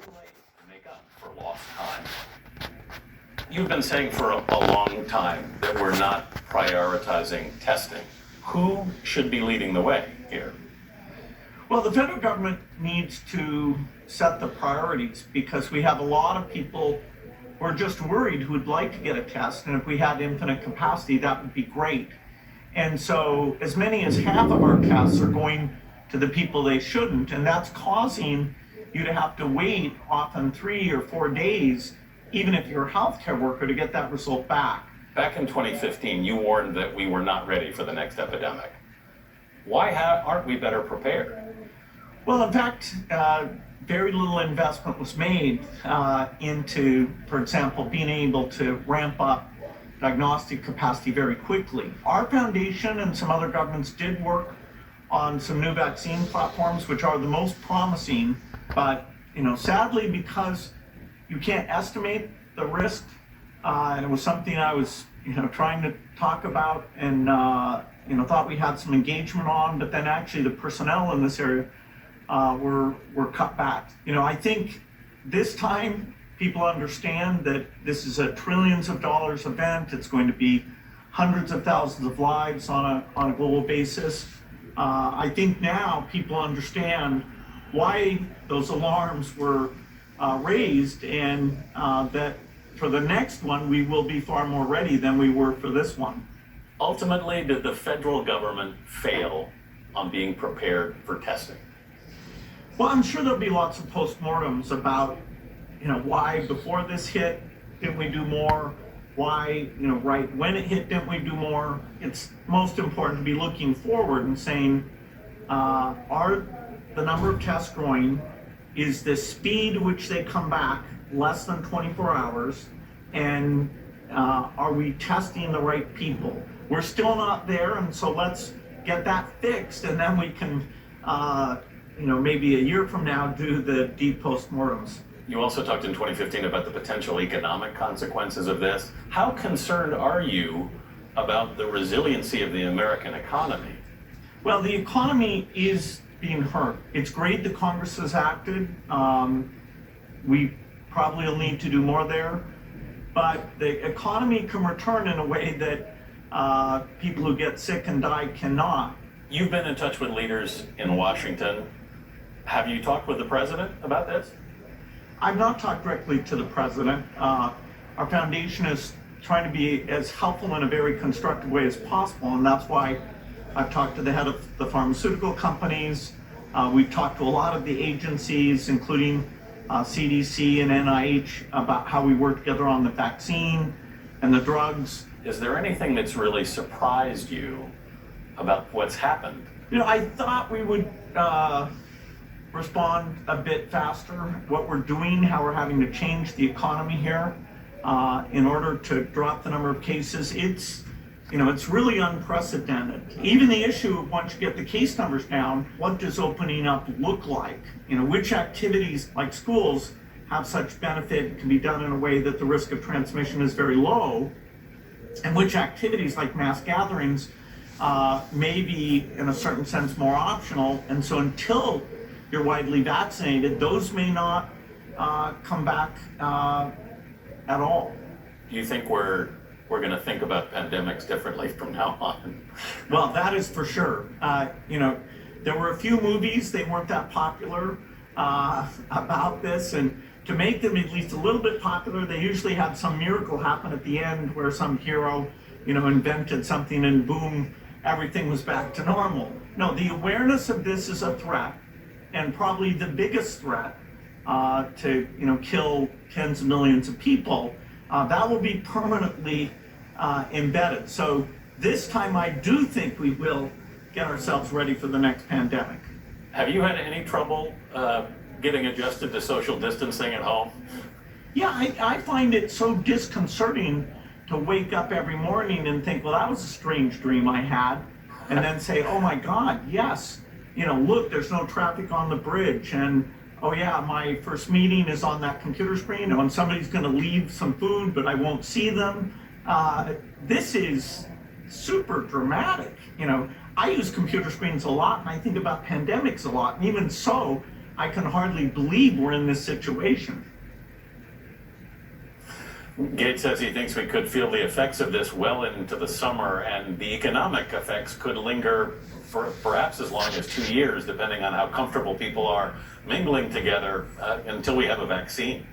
to make up for lost time. You've been saying for a long time that we're not prioritizing testing. Who should be leading the way here? Well, the federal government needs to set the priorities because we have a lot of people who are just worried who would like to get a test, and if we had infinite capacity, that would be great. And so as many as half of our tests are going to the people they shouldn't, and that's causing you to have to wait often 3 or 4 days, even if you're a healthcare worker, to get that result back. Back in 2015, you warned that we were not ready for the next epidemic. Why aren't we better prepared? Well, in fact, very little investment was made into, for example, being able to ramp up diagnostic capacity very quickly. Our foundation and some other governments did work on some new vaccine platforms, which are the most promising, but sadly, because you can't estimate the risk, and it was something I was trying to talk about and thought we had some engagement on, but then actually the personnel in this area were cut back. I think this time people understand that this is a trillions of dollars event. It's going to be hundreds of thousands of lives on a global basis. I think now people understand why those alarms were raised, and that for the next one we will be far more ready than we were for this one. Ultimately, did the federal government fail on being prepared for testing? Well, I'm sure there'll be lots of postmortems about why before this hit didn't we do more, why right when it hit didn't we do more. It's most important to be looking forward and saying, are the number of tests growing? Is the speed which they come back less than 24 hours? And are we testing the right people? We're still not there, and so let's get that fixed, and then we can maybe a year from now do the deep postmortems. You also talked in 2015 about the potential economic consequences of this. How concerned are you about the resiliency of the American economy? Well, the economy is being hurt. It's great that Congress has acted. We probably will need to do more there, but the economy can return in a way that people who get sick and die cannot. You've been in touch with leaders in Washington. Have you talked with the president about this? I've not talked directly to the president. Our foundation is trying to be as helpful in a very constructive way as possible, and that's why I've talked to the head of the pharmaceutical companies. We've talked to a lot of the agencies, including CDC and NIH, about how we work together on the vaccine and the drugs. Is there anything that's really surprised you about what's happened? I thought we would respond a bit faster. What we're doing, how we're having to change the economy here in order to drop the number of cases, it's really unprecedented. Even the issue of once you get the case numbers down, what does opening up look like? Which activities like schools have such benefit, can be done in a way that the risk of transmission is very low, and which activities like mass gatherings may be in a certain sense more optional. And so until you're widely vaccinated, those may not come back at all. Do you think we're going to think about pandemics differently from now on? Well, that is for sure. There were a few movies, they weren't that popular about this, and to make them at least a little bit popular, they usually had some miracle happen at the end where some hero, invented something and boom, everything was back to normal. No, the awareness of this is a threat, and probably the biggest threat to kill tens of millions of people. That will be permanently embedded. So this time I do think we will get ourselves ready for the next pandemic. Have you had any trouble getting adjusted to social distancing at home? Yeah, I find it so disconcerting to wake up every morning and think, well, that was a strange dream I had, and then say, oh my God, yes, look, there's no traffic on the bridge, and oh yeah, my first meeting is on that computer screen, and somebody's going to leave some food, but I won't see them. This is super dramatic. I use computer screens a lot, and I think about pandemics a lot, and even so, I can hardly believe we're in this situation. Gates says he thinks we could feel the effects of this well into the summer, and the economic effects could linger for perhaps as long as 2 years, depending on how comfortable people are mingling together until we have a vaccine.